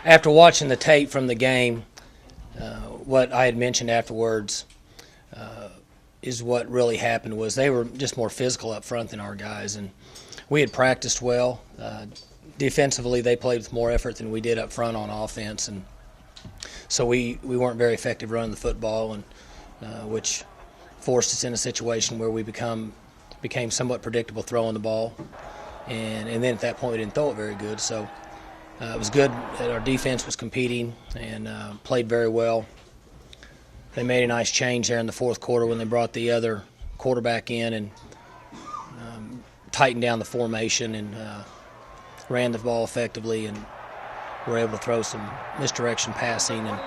After watching the tape from the game, what I had mentioned afterwards is what really happened was they were just more physical up front than our guys, and we had practiced well. Defensively, they played with more effort than we did up front on offense, and so we weren't very effective running the football, and which forced us in a situation where we became somewhat predictable throwing the ball, and then at that point we didn't throw it very good. So it was good that our defense was competing and played very well. They made a nice change there in the fourth quarter when they brought the other quarterback in and tightened down the formation and ran the ball effectively and were able to throw some misdirection passing. And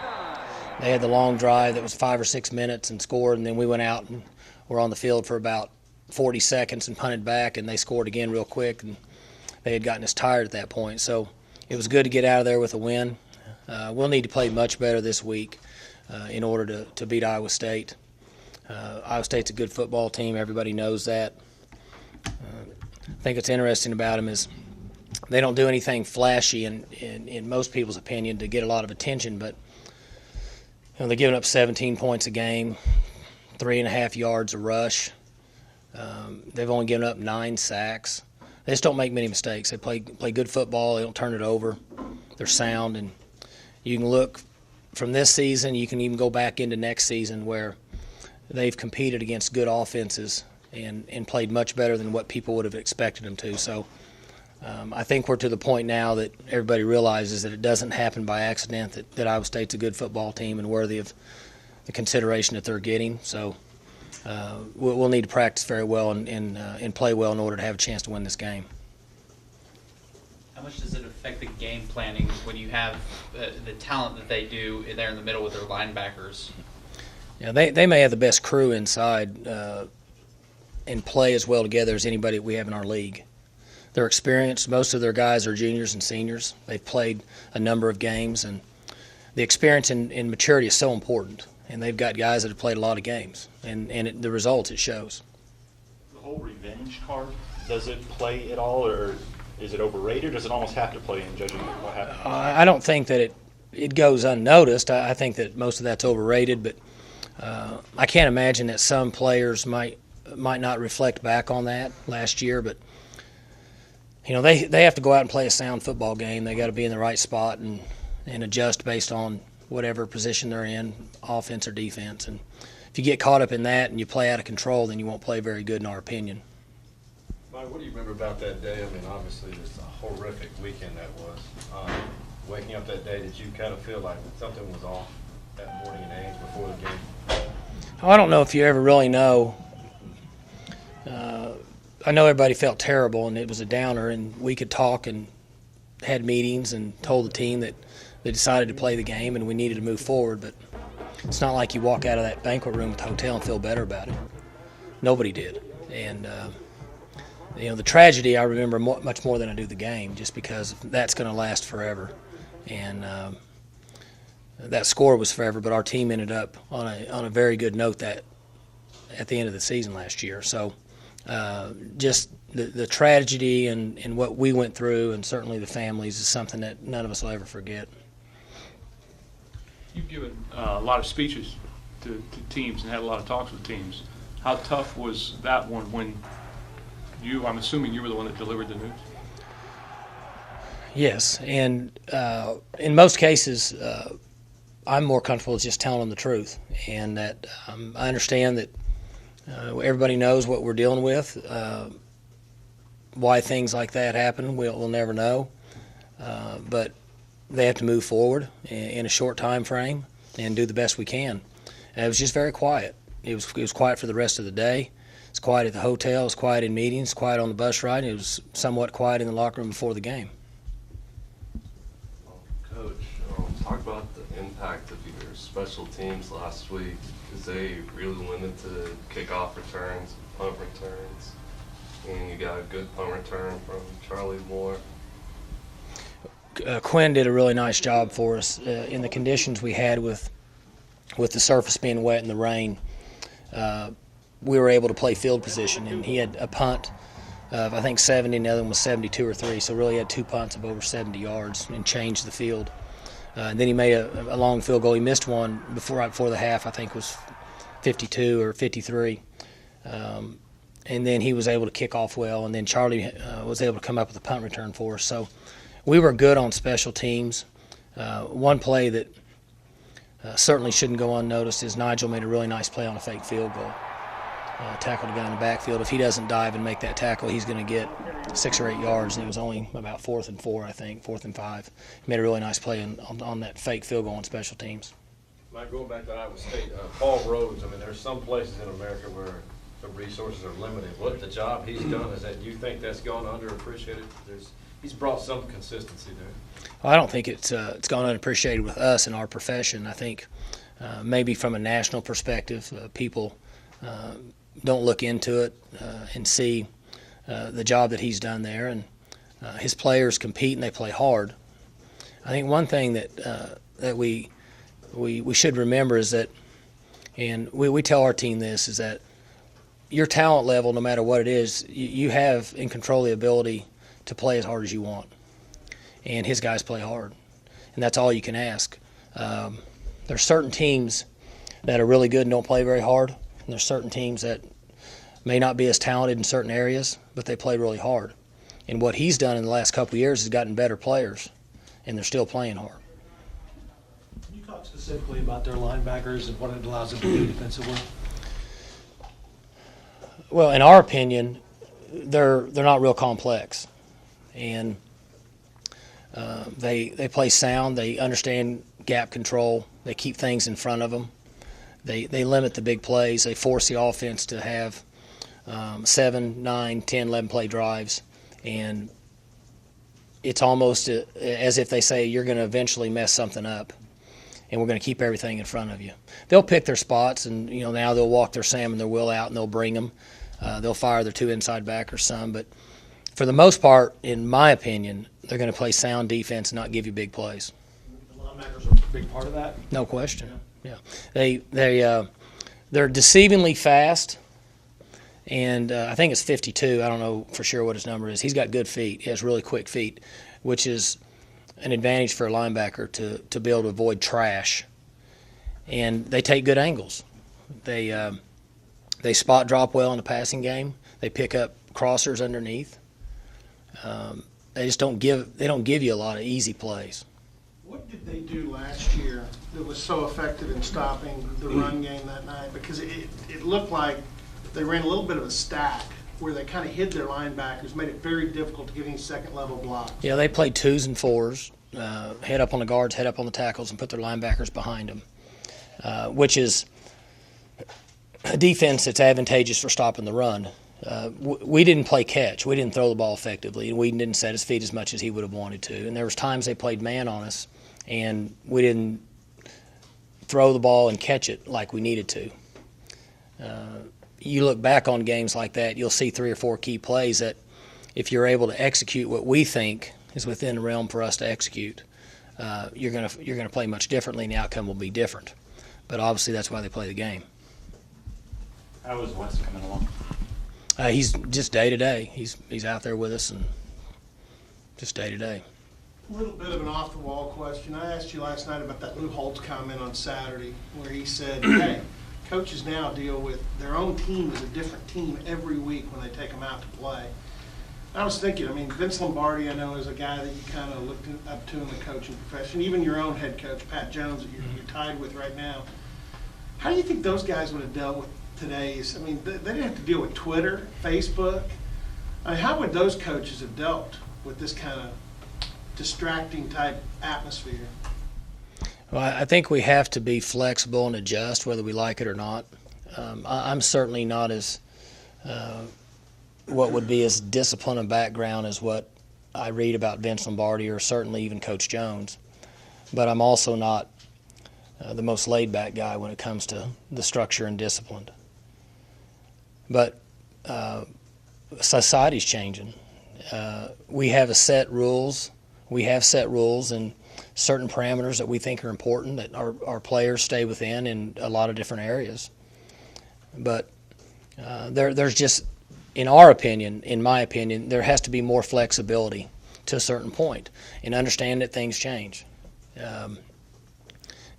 they had the long drive that was 5 or 6 minutes and scored, and then we went out and were on the field for about 40 seconds and punted back, and they scored again real quick, and they had gotten us tired at that point. So it was good to get out of there with a win. We'll need to play much better this week in order to beat Iowa State. Iowa State's a good football team. Everybody knows that. I think what's interesting about them is they don't do anything flashy in most people's opinion to get a lot of attention, but they're giving up 17 points a game, 3.5 yards a rush. They've only given up 9 sacks. They just don't make many mistakes. They play good football. They don't turn it over. They're sound, and you can look from this season. You can even go back into next season where they've competed against good offenses and played much better than what people would have expected them to. So I think we're to the point now that everybody realizes that it doesn't happen by accident, that Iowa State's a good football team and worthy of the consideration that they're getting. So we'll need to practice very well and play well in order to have a chance to win this game. How much does it affect the game planning when you have the talent that they do there in the middle with their linebackers? Yeah, they may have the best crew inside and play as well together as anybody we have in our league. They're experienced. Most of their guys are juniors and seniors. They've played a number of games, and the experience and maturity is so important. And they've got guys that have played a lot of games, and the results, it shows. The whole revenge card, does it play at all, or is it overrated, or does it almost have to play in judging what happened? I don't think that it goes unnoticed. I think that most of that's overrated, but I can't imagine that some players might not reflect back on that last year. But they have to go out and play a sound football game. They got to be in the right spot and adjust based on whatever position they're in, offense or defense. And if you get caught up in that and you play out of control, then you won't play very good, in our opinion. Mike, what do you remember about that day? I mean, obviously, just a horrific weekend that was. Waking up that day, did you kind of feel like something was off that morning in Ames before the game? I don't know if you ever really know. I know everybody felt terrible, and it was a downer, and we could talk and had meetings and told the team that they decided to play the game and we needed to move forward. But it's not like you walk out of that banquet room at the hotel and feel better about it. Nobody did. And the tragedy I remember much more than I do the game, just because that's going to last forever. And that score was forever, but our team ended up on a very good note that at the end of the season last year. So just the tragedy and what we went through, and certainly the families, is something that none of us will ever forget. You've given a lot of speeches to teams and had a lot of talks with teams. How tough was that one when I'm assuming you were the one that delivered the news? Yes, and in most cases, I'm more comfortable with just telling them the truth, and that I understand that everybody knows what we're dealing with. Why things like that happen, we'll never know, but they have to move forward in a short time frame and do the best we can. And it was just very quiet. It was quiet for the rest of the day. It's quiet at the hotel. It was quiet in meetings. Quiet on the bus ride. It was somewhat quiet in the locker room before the game. Coach, talk about the impact of your special teams last week, because they really limited to kickoff returns, punt returns, and you got a good punt return from Charlie Moore. Quinn did a really nice job for us in the conditions we had with the surface being wet and the rain. We were able to play field position, and he had a punt of I think 70, and the other one was 72 or 3. So really had 2 punts of over 70 yards and changed the field. And then he made a long field goal. He missed one right before the half. I think was 52 or 53. And then he was able to kick off well, and then Charlie was able to come up with a punt return for us. So we were good on special teams. One play that certainly shouldn't go unnoticed is Nigel made a really nice play on a fake field goal. Tackled a guy in the backfield. If he doesn't dive and make that tackle, he's going to get 6 or 8 yards, and it was only about 4th and 4, I think, 4th and 5. He made a really nice play on that fake field goal on special teams. Mike, going back to Iowa State, Paul Rhodes, I mean, there's some places in America where the resources are limited. What the job he's done, is that you think that's gone underappreciated? He's brought some consistency there. Well, I don't think it's gone unappreciated with us in our profession. I think maybe from a national perspective, people don't look into it and see the job that he's done there. And his players compete and they play hard. I think one thing that we should remember is that, and we tell our team this, is that your talent level, no matter what it is, you have in control the ability to play as hard as you want. And his guys play hard. And that's all you can ask. There's certain teams that are really good and don't play very hard. And there's certain teams that may not be as talented in certain areas, but they play really hard. And what he's done in the last couple of years is gotten better players, and they're still playing hard. Can you talk specifically about their linebackers and what it allows them to do defensively? Well, in our opinion, they're not real complex, and they play sound. They understand gap control. They keep things in front of them. They limit the big plays. They force the offense to have 7, 9, 10, 11 play drives, and it's almost as if they say you're going to eventually mess something up, and we're going to keep everything in front of you. They'll pick their spots, and now they'll walk their Sam and their Will out, and they'll bring them. They'll fire their 2 inside backers some, but for the most part, in my opinion, they're going to play sound defense and not give you big plays. The linebackers are a big part of that. No question. Yeah. They're deceivingly fast, and I think it's 52. I don't know for sure what his number is. He's got good feet. He has really quick feet, which is an advantage for a linebacker to be able to avoid trash. And they take good angles. They spot drop well in the passing game. They pick up crossers underneath. They just don't give you a lot of easy plays. What did they do last year that was so effective in stopping the run game that night? Because it looked like they ran a little bit of a stack where they kind of hid their linebackers, made it very difficult to get any second-level blocks. Yeah, they played 2s and 4s, head up on the guards, head up on the tackles, and put their linebackers behind them, which is a defense that's advantageous for stopping the run. We didn't play catch. We didn't throw the ball effectively, and Whedon didn't set his feet as much as he would have wanted to. And there was times they played man on us, and we didn't throw the ball and catch it like we needed to. You look back on games like that, you'll see 3 or 4 key plays that if you're able to execute what we think is within the realm for us to execute, you're gonna play much differently, and the outcome will be different. But obviously that's why they play the game. How is Wes coming along? He's just day to day. He's out there with us and just day to day. A little bit of an off-the-wall question. I asked you last night about that Lou Holtz comment on Saturday where he said, hey, coaches now deal with their own team as a different team every week when they take them out to play. I was thinking, Vince Lombardi, I know, is a guy that you kind of looked up to in the coaching profession. Even your own head coach, Pat Jones, that you're tied with right now. How do you think those guys would have dealt with today's? They didn't have to deal with Twitter, Facebook. How would those coaches have dealt with this kind of distracting type atmosphere? Well, I think we have to be flexible and adjust whether we like it or not. I'm certainly not as what would be as disciplined a background as what I read about Vince Lombardi or certainly even Coach Jones. But I'm also not the most laid-back guy when it comes to the structure and discipline. But society's changing. We have a set rules we have set rules and certain parameters that we think are important that our players stay within in a lot of different areas. But there's just, in our opinion, in my opinion, there has to be more flexibility to a certain point and understand that things change. I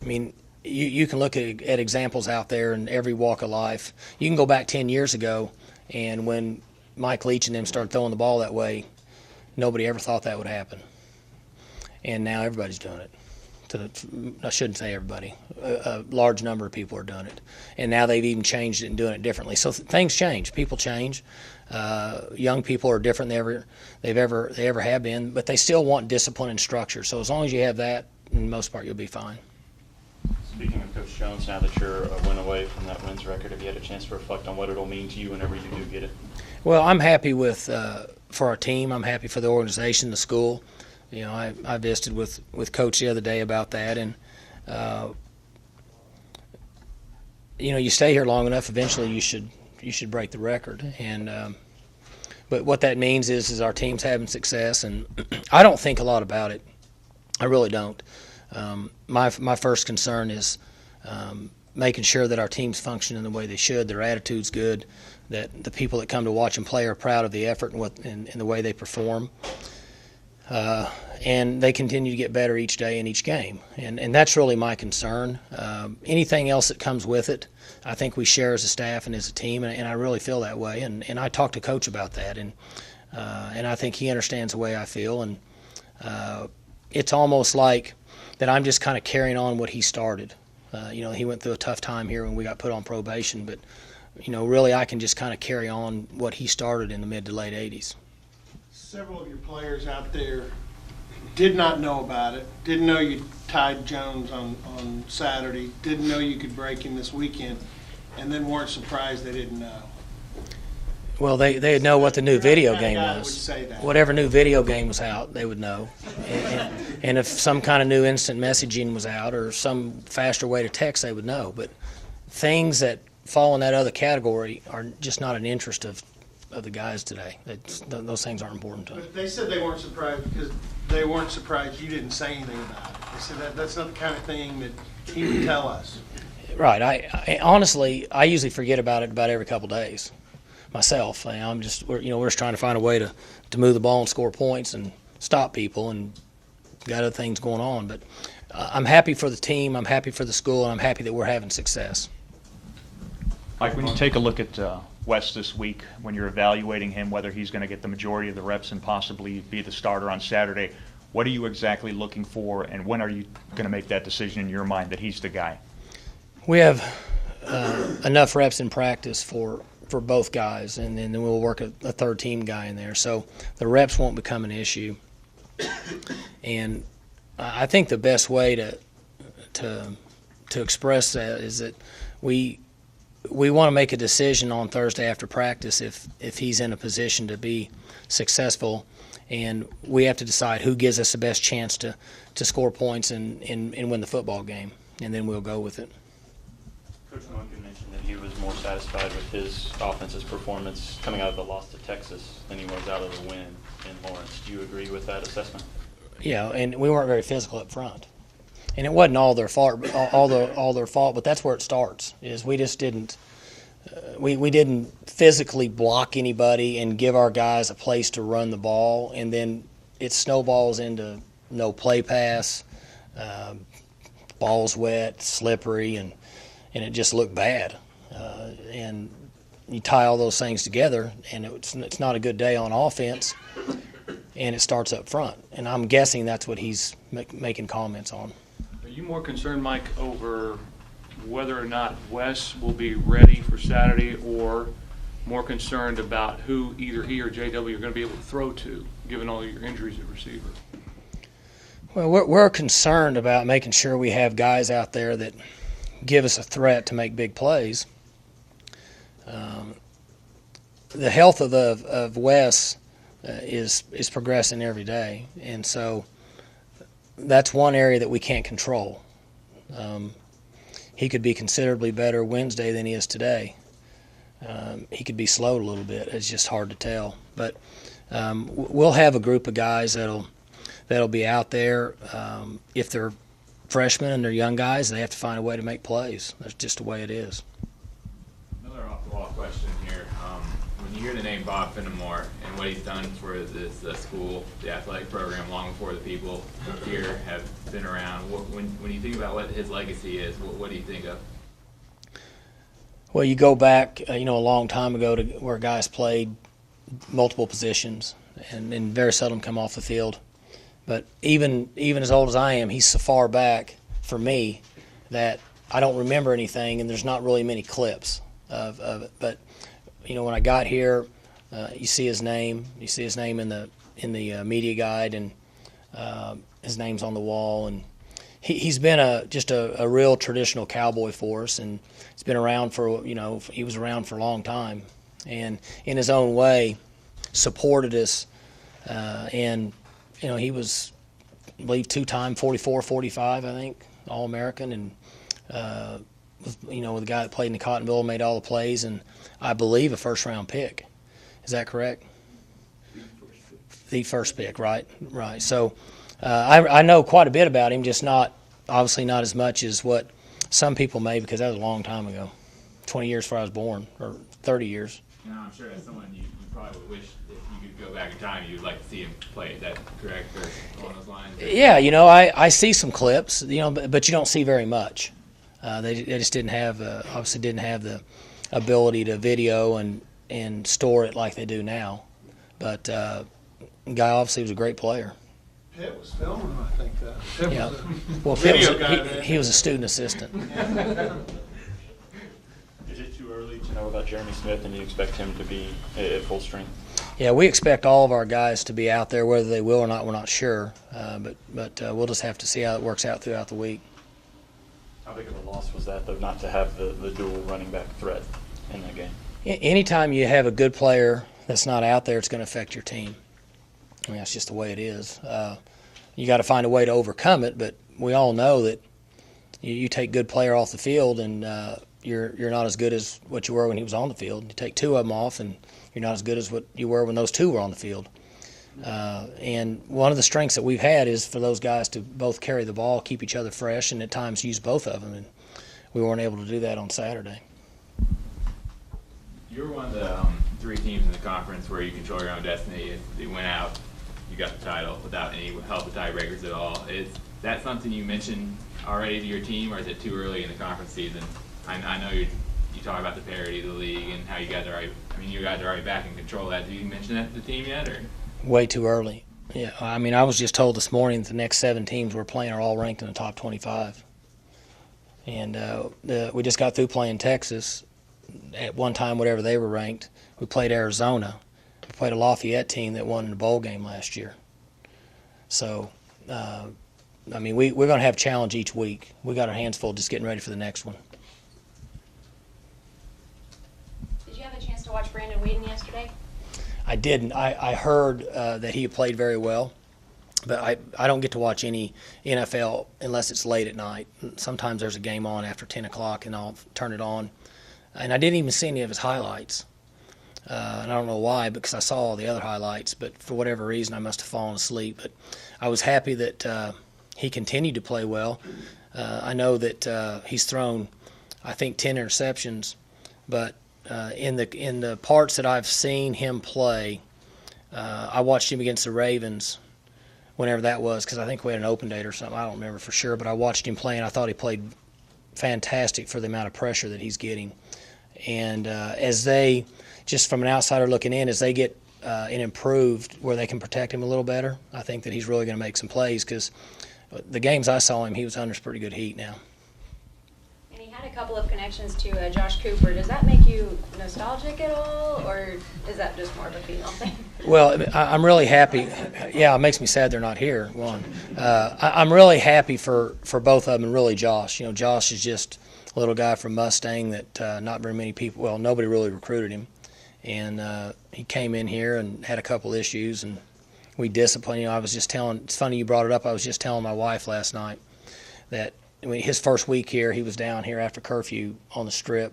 mean, you can look at examples out there in every walk of life. You can go back 10 years ago, and when Mike Leach and them started throwing the ball that way, nobody ever thought that would happen. And now everybody's doing it. I shouldn't say everybody. A large number of people are doing it. And now they've even changed it and doing it differently. So things change. People change. Young people are different than they ever have been, but they still want discipline and structure. So as long as you have that, in the most part, you'll be fine. Speaking of Coach Jones, now that you're a win away from that wins record, have you had a chance to reflect on what it'll mean to you whenever you do get it? Well, I'm happy for our team. I'm happy for the organization, the school. You know, I visited with Coach the other day about that, and you know, you stay here long enough, eventually you should break the record. And but what that means is our team's having success, and I don't think a lot about it. I really don't. My first concern is making sure that our team's functioning the way they should, their attitude's good, that the people that come to watch them play are proud of the effort and the way they perform. And they continue to get better each day in each game. And that's really my concern. Anything else that comes with it, I think we share as a staff and as a team, and I really feel that way. And I talked to Coach about that, and I think he understands the way I feel. And it's almost like that I'm just kind of carrying on what he started. You know, he went through a tough time here when we got put on probation, but, you know, really I can just kind of carry on what he started in the mid to late 80s. Several of your players out there did not know about it, didn't know you tied Jones on Saturday, didn't know you could break him this weekend, and then weren't surprised they didn't know. Well, they'd know what the new video Kind of game guy that was. would say that. Whatever new video game was out, they would know. And if some kind of new instant messaging was out or some faster way to text, they would know. But things that fall in that other category are just not an interest of the guys today. Those things aren't important to them. But they said they weren't surprised because they weren't surprised you didn't say anything about it. They said that's not the kind of thing that he would tell us. Right. I honestly, I usually forget about it about every couple days myself. I'm just, we're just trying to find a way to move the ball and score points and stop people, and got other things going on. But I'm happy for the team, I'm happy for the school, and I'm happy that we're having success. Mike, when you take a look at Wes this week, when you're evaluating him, whether he's going to get the majority of the reps and possibly be the starter on Saturday, what are you exactly looking for, and when are you going to make that decision in your mind that he's the guy? We have enough reps in practice for both guys, and then we'll work a third team guy in there. So the reps won't become an issue. And I think the best way to express that is that we want to make a decision on Thursday after practice if he's in a position to be successful, and we have to decide who gives us the best chance to score points and win the football game, and then we'll go with it. Coach Munkin mentioned that he was more satisfied with his offense's performance coming out of the loss to Texas than he was out of the win in Lawrence. Do you agree with that assessment? Yeah, and we weren't very physical up front. And it wasn't all their fault, all their fault, but that's where it starts. Is we just didn't we didn't physically block anybody and give our guys a place to run the ball, and then it snowballs into no play pass, ball's wet, slippery, and it just looked bad. And you tie all those things together, and it's not a good day on offense, and it starts up front. And I'm guessing that's what he's making comments on. Are you more concerned, Mike, over whether or not Wes will be ready for Saturday, or more concerned about who either he or JW are going to be able to throw to, given all your injuries at receiver? Well, we're concerned about making sure we have guys out there that give us a threat to make big plays. The health of Wes is progressing every day, and so that's one area that we can't control. He could be considerably better Wednesday than he is today. He could be slowed a little bit. It's just hard to tell. But we'll have a group of guys that'll that'll be out there. If they're freshmen and they're young guys, they have to find a way to make plays. That's just the way it is. Another off-the-wall question here. When you hear the name Bob Finnemore and what he's done for this school, the athletic program, long before the people here have been around, when you think about what his legacy is, what do you think of? Well, you go back, a long time ago to where guys played multiple positions and very seldom come off the field. But even as old as I am, he's so far back for me that I don't remember anything, and there's not really many clips of it. But when I got here, you see his name. You see his name in the media guide, and his name's on the wall. And he's been just a real traditional cowboy for us, and he's been around for he was around for a long time, and in his own way supported us. And he was, I believe, two-time 44-45, I think, All-American, and with the guy that played in the Cotton Bowl, made all the plays, and I believe a first-round pick. Is that correct? The first pick, right? Right. So I know quite a bit about him, just obviously not as much as what some people may, because that was a long time ago, 20 years before I was born, or 30 years. I'm sure as someone you probably would wish if you could go back in time, you'd like to see him play. Is that correct, or along those lines? Yeah, I see some clips, but you don't see very much. They just obviously didn't have the ability to video and store it like they do now. But the guy obviously was a great player. Pitt was filming him, I think. Pitt Yeah. was a Well, video guy, man. he was a student assistant. Is it too early to know about Jeremy Smith, and you expect him to be at full strength? Yeah, we expect all of our guys to be out there. Whether they will or not, we're not sure. But we'll just have to see how it works out throughout the week. How big of a loss was that, though, not to have the dual running back threat in that game? Anytime you have a good player that's not out there, it's going to affect your team. I mean, that's just the way it is. You got to find a way to overcome it, but we all know that you take good player off the field, and you're not as good as what you were when he was on the field. You take two of them off, and you're not as good as what you were when those two were on the field. And one of the strengths that we've had is for those guys to both carry the ball, keep each other fresh, and at times use both of them. And we weren't able to do that on Saturday. You were one of the three teams in the conference where you control your own destiny. If you went out, you got the title without any help of tiebreakers at all. Is that something you mentioned already to your team, or is it too early in the conference season? I know you talk about the parity of the league and how you guys are already, you guys are already back in control of that. Did you mention that to the team yet, or? Way too early. Yeah, I was just told this morning that the next 7 teams we're playing are all ranked in the top 25. And we just got through playing Texas. At one time, whatever they were ranked, we played Arizona. We played a Lafayette team that won in the bowl game last year. So, we're going to have challenge each week. We got our hands full just getting ready for the next one. Did you have a chance to watch Brandon Whedon yesterday? I didn't. I heard that he played very well, but I don't get to watch any NFL unless it's late at night. Sometimes there's a game on after 10 o'clock, and I'll turn it on. And I didn't even see any of his highlights. And I don't know why, because I saw all the other highlights, but for whatever reason I must have fallen asleep. But I was happy that he continued to play well. I know that he's thrown, I think, 10 interceptions, but in the parts that I've seen him play, I watched him against the Ravens, whenever that was, because I think we had an open date or something. I don't remember for sure, but I watched him play, and I thought he played fantastic for the amount of pressure that he's getting. And as they, just from an outsider looking in, as they get and improved where they can protect him a little better, I think that he's really going to make some plays, because the games I saw him, he was under pretty good heat now. And he had a couple of connections to Josh Cooper. Does that make you nostalgic at all, or is that just more of a female thing? Well, I'm really happy. Yeah, it makes me sad they're not here. One, I'm really happy for both of them, and really Josh. Josh is just a little guy from Mustang that not very many people, well, nobody really recruited him. And he came in here and had a couple issues, and we disciplined. I was just telling, it's funny you brought it up, I was just telling my wife last night that his first week here, he was down here after curfew on the strip,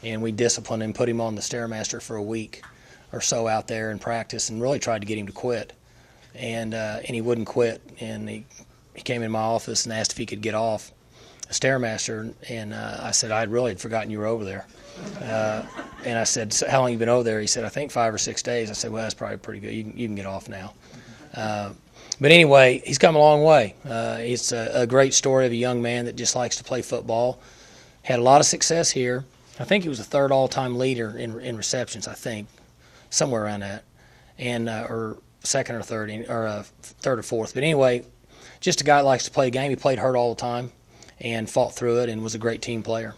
and we disciplined him, put him on the Stairmaster for a week or so out there in practice, and really tried to get him to quit. and he wouldn't quit. And he came in my office and asked if he could get off a Stairmaster, and I said, I really had forgotten you were over there. And I said, so how long have you been over there? He said, I think 5 or 6 days. I said, well, that's probably pretty good. You can get off now. But anyway, he's come a long way. It's a great story of a young man that just likes to play football. Had a lot of success here. I think he was the third all-time leader in receptions, I think, somewhere around that, and or second or third, or third or fourth. But anyway, just a guy that likes to play a game. He played hurt all the time and fought through it and was a great team player.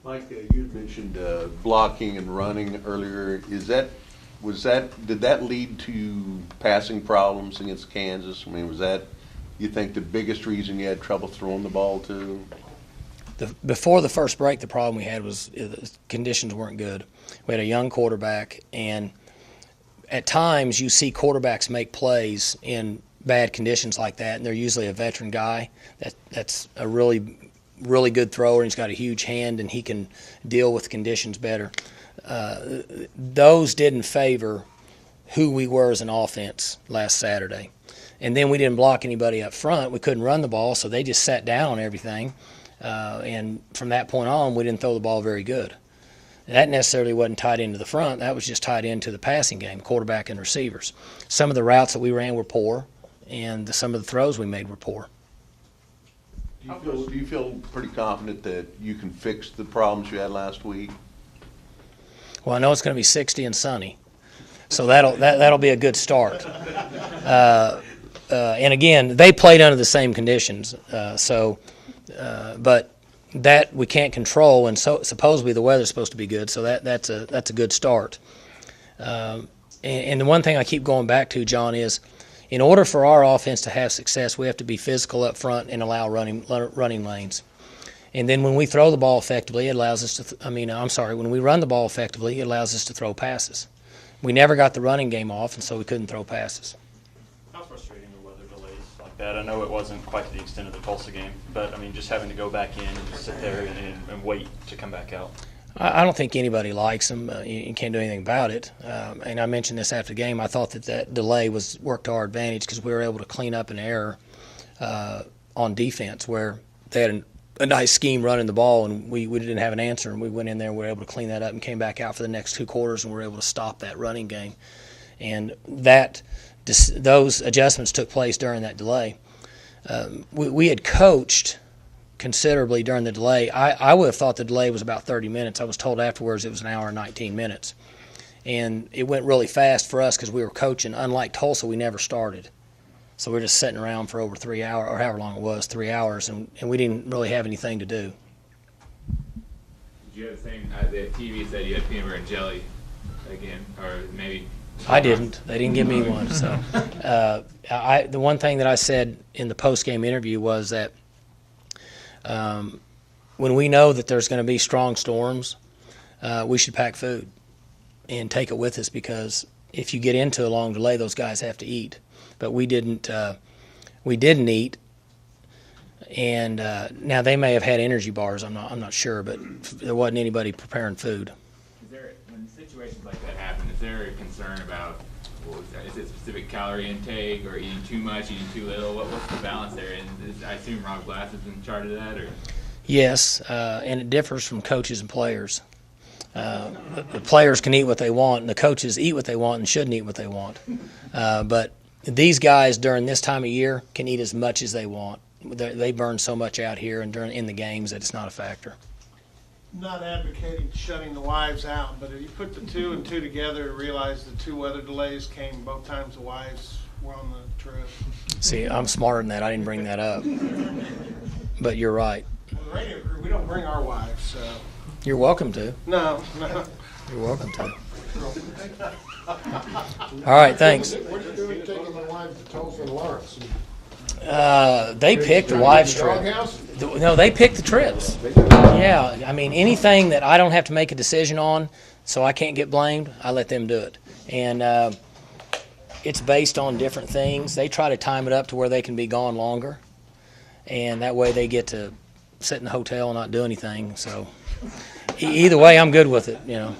Mike, you had mentioned blocking and running earlier. Did that lead to passing problems against Kansas? I mean, was that, you think, the biggest reason you had trouble throwing the ball to? Before the first break, the problem we had was the conditions weren't good. We had a young quarterback, and at times you see quarterbacks make plays in bad conditions like that, and they're usually a veteran guy that's a really good thrower, and he's got a huge hand, and he can deal with conditions better. Those didn't favor who we were as an offense last Saturday. And then we didn't block anybody up front. We couldn't run the ball, so they just sat down on everything. And from that point on, we didn't throw the ball very good. That necessarily wasn't tied into the front. That was just tied into the passing game, quarterback and receivers. Some of the routes that we ran were poor, and some of the throws we made were poor. Do you feel pretty confident that you can fix the problems you had last week? Well, I know it's going to be 60 and sunny, so that'll be a good start. And again, they played under the same conditions, but that we can't control. And so supposedly the weather's supposed to be good, so that's a good start. And the one thing I keep going back to, John, is in order for our offense to have success, we have to be physical up front and allow running lanes. And then when we throw the ball effectively, it allows us to when we run the ball effectively, it allows us to throw passes. We never got the running game off, and so we couldn't throw passes. How frustrating are weather delays like that? I know it wasn't quite to the extent of the Tulsa game, but I mean, just having to go back in and just sit there and wait to come back out. I don't think anybody likes them. You can't do anything about it. And I mentioned this after the game. I thought that delay worked to our advantage because we were able to clean up an error on defense where they had a nice scheme running the ball, and we didn't have an answer, and we went in there and we were able to clean that up and came back out for the next 2 quarters, and we were able to stop that running game. And those adjustments took place during that delay. We had coached considerably during the delay. I would have thought the delay was about 30 minutes. I was told afterwards it was an hour and 19 minutes. And it went really fast for us because we were coaching. Unlike Tulsa, we never started. So we were just sitting around for over 3 hours, or however long it was, 3 hours, and we didn't really have anything to do. Did you have the same, the TV said you had peanut butter and jelly again, or maybe? I didn't. They didn't give me one. So the one thing that I said in the post-game interview was that when we know that there's going to be strong storms, we should pack food and take it with us, because if you get into a long delay, those guys have to eat. But we didn't eat, and now they may have had energy bars. I'm not sure, but there wasn't anybody preparing food. When situations like that happen, is there a concern about, is it specific calorie intake or eating too much, eating too little? What's the balance there? And I assume Rob Glass is in charge of that, or? Yes, and it differs from coaches and players. The players can eat what they want, and the coaches eat what they want and shouldn't eat what they want. But these guys during this time of year can eat as much as they want. They burn so much out here and in the games that it's not a factor. Not advocating shutting the wives out, but if you put the 2 and 2 together, realize the 2 weather delays came both times the wives were on the trip. See, I'm smarter than that. I didn't bring that up. But you're right. Well, the radio crew, we don't bring our wives, so. You're welcome to. No. You're welcome to. All right, thanks. What are you doing taking the wives to Tulsa and Lawrence? They picked the wives' trip. No, they picked the trips. Yeah, I mean, anything that I don't have to make a decision on, so I can't get blamed, I let them do it. And it's based on different things. They try to time it up to where they can be gone longer, and that way they get to sit in the hotel and not do anything. So either way, I'm good with it, you know.